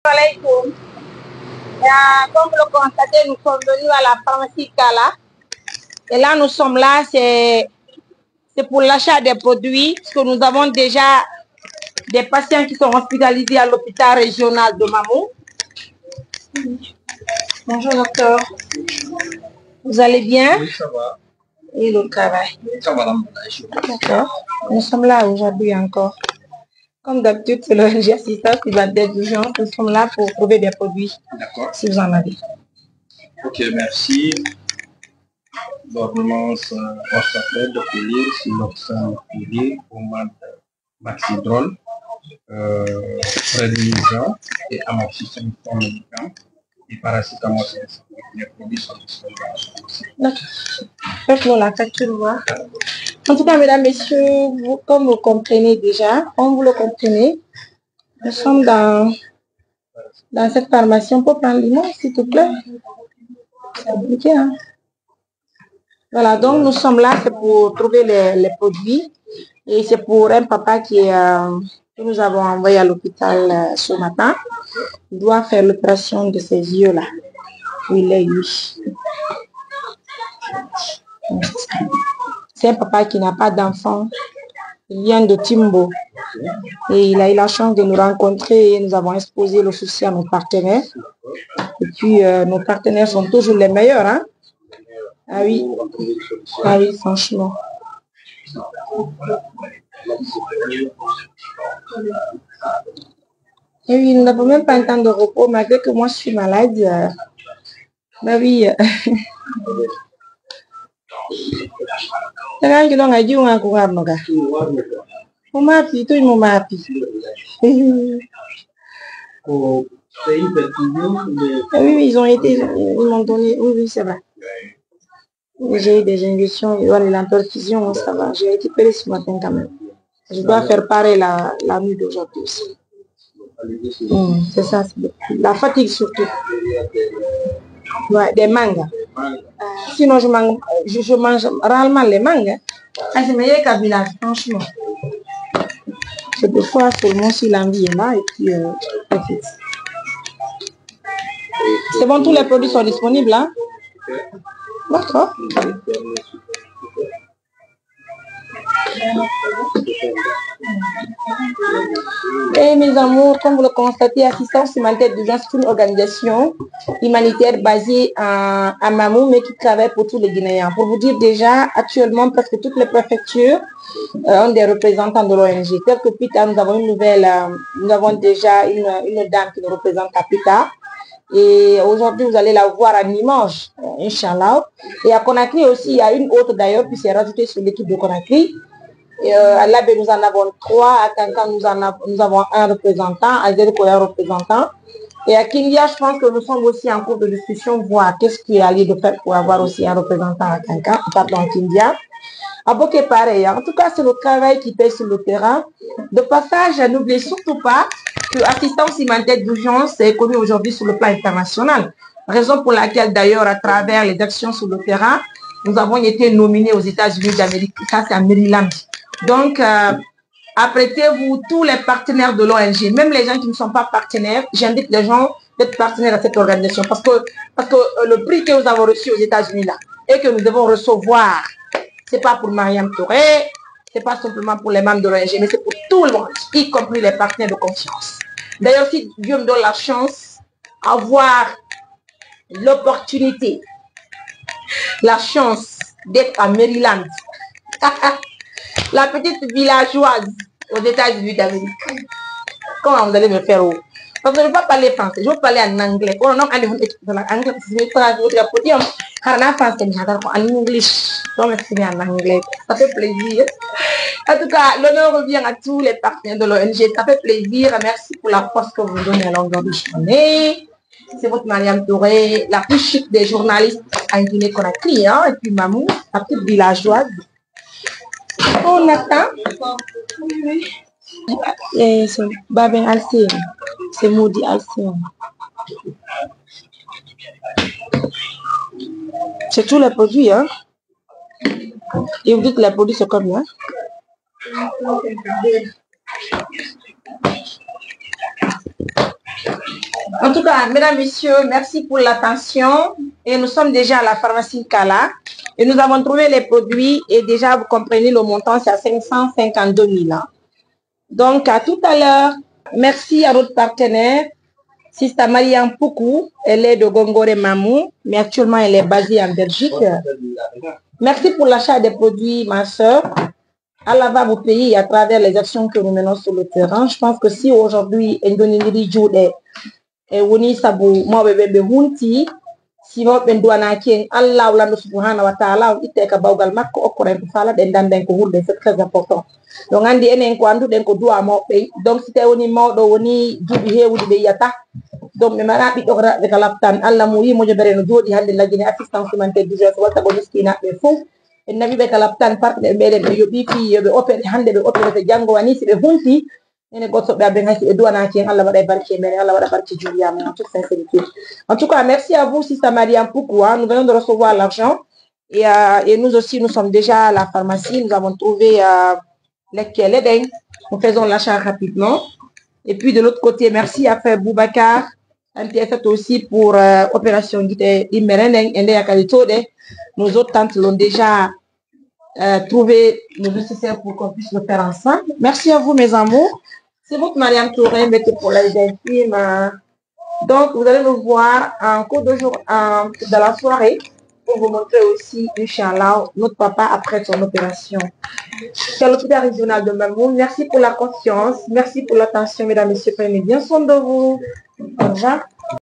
Alaikum. Comme vous le constatez, nous sommes venus à la pharmacie Kala. Et là, nous sommes là, c'est pour l'achat des produits, parce que nous avons déjà des patients qui sont hospitalisés à l'hôpital régional de Mamou. Bonjour docteur. Vous allez bien? Oui, ça va. Et le travail? Ça va, d'accord. Nous sommes là aujourd'hui encore. Comme d'habitude, c'est l'ONG Assistance qui va d'urgence. Nous sommes là pour trouver des produits. D'accord. Si vous en avez. Ok, merci. L'ordonnance, on s'appelle de colis sur l'option colis au mois de Maxidrol, prédnisant et amoxicilline médicament et paracétamol. Les produits sont disponibles. D'accord. Faites-nous la facture, voir. En tout cas, mesdames, messieurs, vous, comme vous comprenez déjà, comme vous le comprenez, nous sommes dans cette pharmacie. On peut prendre limon, s'il te plaît. C'est compliqué, hein? Voilà, donc nous sommes là, c'est pour trouver les produits. Et c'est pour un papa que nous avons envoyé à l'hôpital ce matin. Il doit faire l'opération de ses yeux-là. Il est lui. C'est un papa qui n'a pas d'enfant. Il vient de Timbo. Et il a eu la chance de nous rencontrer et nous avons exposé le souci à nos partenaires. Et puis, nos partenaires sont toujours les meilleurs, hein? Ah oui. Ah oui, franchement. Et oui, nous n'avons même pas un temps de repos, malgré que moi je suis malade. Bah oui. Oui, ils ont été, ils m'ont donné, oui, c'est vrai. J'ai eu des injections, ils ont l'entortision, ça va. J'ai récupéré ce matin quand même. Je dois faire pareil la nuit d'aujourd'hui aussi. C'est ça, la fatigue surtout. Ouais, des mangas. Sinon, je mange rarement les mangas. Ah, c'est meilleur qu'à village, franchement. C'est des fois seulement si l'envie est là et puis c'est bon, tous les produits sont disponibles, hein? D'accord. Et mes amours, comme vous le constatez, Assistance Humanitaire d'Urgence, c'est une organisation humanitaire basée à Mamou, mais qui travaille pour tous les Guinéens. Pour vous dire déjà, actuellement, presque toutes les préfectures ont des représentants de l'ONG. Tel que Pita, nous avons une nouvelle, nous avons déjà une dame qui nous représente à Pita. Et aujourd'hui, vous allez la voir à Limoges, Inch'Allah. Et à Conakry aussi, il y a une autre d'ailleurs qui s'est rajoutée sur l'équipe de Conakry. À l'Abbé, nous en avons 3. À Kankan, nous avons un représentant. À Zerko, un représentant. Et à Kindia, je pense que nous sommes aussi en cours de discussion, voir qu'est-ce qui est allé de faire pour avoir aussi un représentant à Kankan, pardon, à Kindia. À Boké, pareil. En tout cas, c'est le travail qui paye sur le terrain. De passage, n'oubliez surtout pas que l'assistance humanitaire d'urgence est connue aujourd'hui sur le plan international. Raison pour laquelle, d'ailleurs, à travers les actions sur le terrain, nous avons été nominés aux États-Unis d'Amérique. Ça, c'est à Maryland. Donc, apprêtez-vous, tous les partenaires de l'ONG, même les gens qui ne sont pas partenaires, j'invite les gens d'être partenaires à cette organisation. Parce que le prix que nous avons reçu aux États-Unis là, et que nous devons recevoir, c'est pas pour Mariam Touré, c'est pas simplement pour les membres de l'ONG, mais c'est pour tout le monde, y compris les partenaires de confiance. D'ailleurs, si Dieu me donne la chance, avoir l'opportunité, la chance d'être à Maryland, la petite villageoise aux États-Unis d'Amérique. Comment vous allez me faire? Parce que je ne veux pas parler français, je veux parler en anglais. Oh non, en anglais, en anglais. En anglais. Ça fait plaisir. En tout cas, l'honneur revient à tous les partenaires de l'ONG. Ça fait plaisir. Merci pour la force que vous me donnez à longueur de journée. C'est votre Mariam Touré, la plus chic des journalistes en Guinée-Conakry, hein, et puis Mamou, la petite villageoise. On attend. Et c'est Babin Alcine. C'est Maudit Alcine. C'est tous les produits, hein. Et vous dites que les produits c'est combien? En tout cas, mesdames, messieurs, merci pour l'attention. Et nous sommes déjà à la pharmacie Kala. Et nous avons trouvé les produits. Et déjà, vous comprenez, le montant, c'est à 552 000 ans. Donc, à tout à l'heure. Merci à notre partenaire, Sista Mariam Poukou. Elle est de Gongore Mamou, mais actuellement, elle est basée en Belgique. Merci pour l'achat des produits, ma soeur. Allah va vous payer à travers les actions que nous menons sur le terrain. Je pense que si aujourd'hui, Indonésie joue et woni sabu mawɓe ɓe hunti si mawɓe duwanaki en Allah lando subhanahu wa ta'ala on itte ka bawgal makko okkoren ko fala ɗen danden ko hulde c'est très important donc andi enen ko anduɗen ko duwa mawɓe donc si tawi woni mawɗo woni duuɓi hewude ɓe yiyata donc ɓe mbaɗa ɓiɗɗo ko raɓɓe ka laftan Allah mo wi mojobere no jooɗi hande lagguine assistance humanitaire d'urgence watta ko miskinaɓe fof en nawiɓe ka laftan partenaire meɗen ɓe yoɓi fi yoɓe opere hande ɓe opere to janggo wani si ɓe hunti ene goto ɓe aben haysi ɓe duwanaki en Allah waɗa barke men Allah waɗa barke juriyama en toute sincérité. En tout cas, merci à vous, Sista Mariam Poukou. Nous venons de recevoir l'argent et nous aussi, nous sommes déjà à la pharmacie. Nous avons trouvé les beignes. Nous faisons l'achat rapidement. Et puis de l'autre côté, merci à Frère Boubacar, MPF aussi pour opération Guité Imereneng, Ende Yakalitode. Nos autres tantes l'ont déjà trouvé le nécessaire pour qu'on puisse le faire ensemble. Merci à vous, mes amours. C'est votre Mariam Touré, mettez pour les intimes. Donc, vous allez nous voir en cours de jour, dans la soirée, pour vous montrer aussi, Inch'Allah, notre papa après son opération. C'est l'hôpital régional de Mamoun. Merci pour la confiance. Merci pour l'attention, mesdames et messieurs. Prenez bien soin de vous. Au revoir.